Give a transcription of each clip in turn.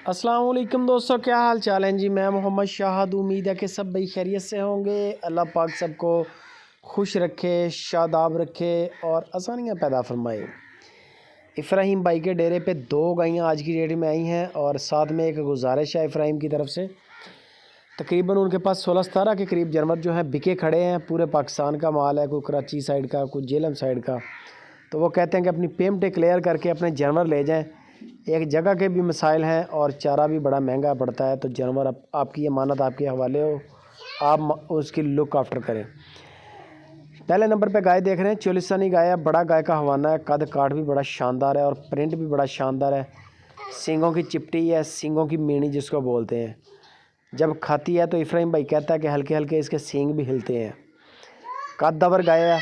अस्सलाम वालेकुम दोस्तों, क्या हाल चाल है जी। मैं मोहम्मद शाहद। उम्मीद है कि सब भाई खैरियत से होंगे। अल्लाह पाक सबको खुश रखे, शादाब रखे और आसानियाँ पैदा फरमाए। इफ़राहीम भाई के डेरे पे 2 गायें आज की डेट में आई हैं और साथ में एक गुजारिश है इफ़राहीम की तरफ से। तकरीबन उनके पास 16-17 के करीब जानवर जो हैं बिके खड़े हैं। पूरे पाकिस्तान का माल है, कोई कराची साइड का, कोई जेलम साइड का। तो वो कहते हैं कि अपनी पेमेंटें क्लियर करके अपने जानवर ले जाएं। एक जगह के भी मसाइल हैं और चारा भी बड़ा महंगा पड़ता है। तो जानवर आपकी अमानत आपके हवाले हो, आप उसकी लुक आफ्टर करें। पहले नंबर पे गाय देख रहे हैं, चोलिस्तानी गाय है। बड़ा गाय का हवाना है, कद काठ भी बड़ा शानदार है और प्रिंट भी बड़ा शानदार है। सींगों की चिपटी है, सींगों की मीणी जिसको बोलते हैं। जब खाती है तो इफ़राहीम भाई कहता है कि हल्के हल्के इसके सींग भी हिलते हैं। कद्दावर गाय है,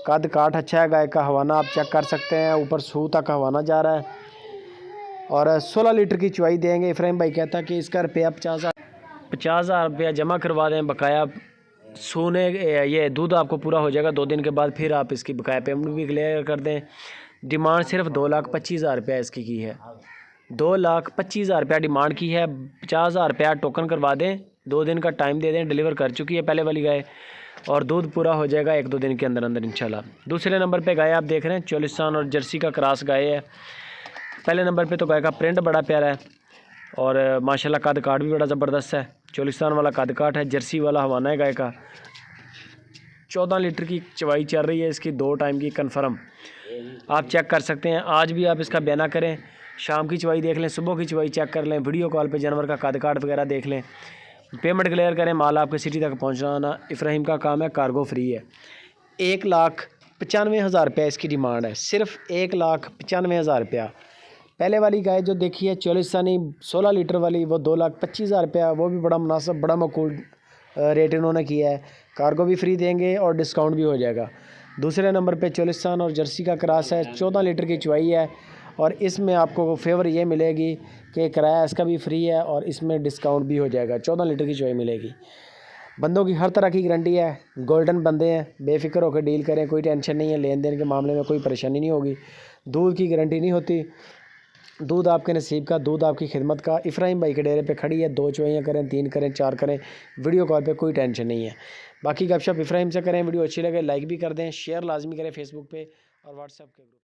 कद काठ अच्छा है। गाय का हवाना आप चेक कर सकते हैं, ऊपर सूह तक हवाना जा रहा है और 16 लीटर की चुवाई देंगे। इफ़राहीम भाई कहता है कि इसका रुपया 50,000 रुपया जमा करवा दें बकाया। सोने ये दूध आपको पूरा हो जाएगा 2 दिन के बाद, फिर आप इसकी बकाया पेमेंट भी क्लियर कर दें। डिमांड सिर्फ 2,25,000 रुपया इसकी की है। 2,25,000 रुपया डिमांड की है। 50,000 रुपया टोकन करवा दें, 2 दिन का टाइम दे दें। डिलीवर कर चुकी है पहले वाली गाय और दूध पूरा हो जाएगा 1-2 दिन के अंदर अंदर इंशाल्लाह। दूसरे नंबर पे गाय आप देख रहे हैं, चोलिस्तान और जर्सी का क्रॉस गाय है। पहले नंबर पे तो गाय का प्रिंट बड़ा प्यारा है और माशाल्लाह कद काठ भी बड़ा ज़बरदस्त है। चोलिस्तान वाला कद काठ है, जर्सी वाला हवाना है गाय का। 14 लीटर की चवाई चल रही है इसकी, 2 टाइम की कन्फर्म। आप चेक कर सकते हैं, आज भी आप इसका बयाना करें, शाम की चवाई देख लें, सुबह की चवाई चेक कर लें, वीडियो कॉल पे जानवर का कद काठ वगैरह देख लें, पेमेंट क्लियर करें, माल आपके सिटी तक पहुँचाना इफ़राहीम का काम है, कार्गो फ्री है। 1,95,000 रुपया इसकी डिमांड है, सिर्फ 1,95,000 रुपया। पहले वाली गाय जो देखी है चोलिस्तानी 16 लीटर वाली, वो 2,25,000 रुपया, वो भी बड़ा मुनासिब, बड़ा मकूल रेट इन्होंने किया है। कार्गो भी फ्री देंगे और डिस्काउंट भी हो जाएगा। दूसरे नंबर पे चोलिस्तान और जर्सी का क्रॉस है, 14 लीटर की चुवाई है और इसमें आपको फेवर ये मिलेगी कि किराया इसका भी फ्री है और इसमें डिस्काउंट भी हो जाएगा। 14 लीटर की चुवाई मिलेगी। बंदों की हर तरह की गारंटी है, गोल्डन बंदे हैं, बेफिक्र होकर डील करें, कोई टेंशन नहीं है, लेन देन के मामले में कोई परेशानी नहीं होगी। दूध की गारंटी नहीं होती, दूध आपके नसीब का, दूध आपकी खिदमत का। इफ़राहीम भाई के डेरे पे खड़ी है, 2 चुवाइयाँ करें, 3 करें, 4 करें, वीडियो कॉल पे कोई टेंशन नहीं है। बाकी गपशप इफ़राहीम से करें। वीडियो अच्छी लगे लाइक भी कर दें, शेयर लाजमी करें फेसबुक पे और व्हाट्सएप के ग्रुप।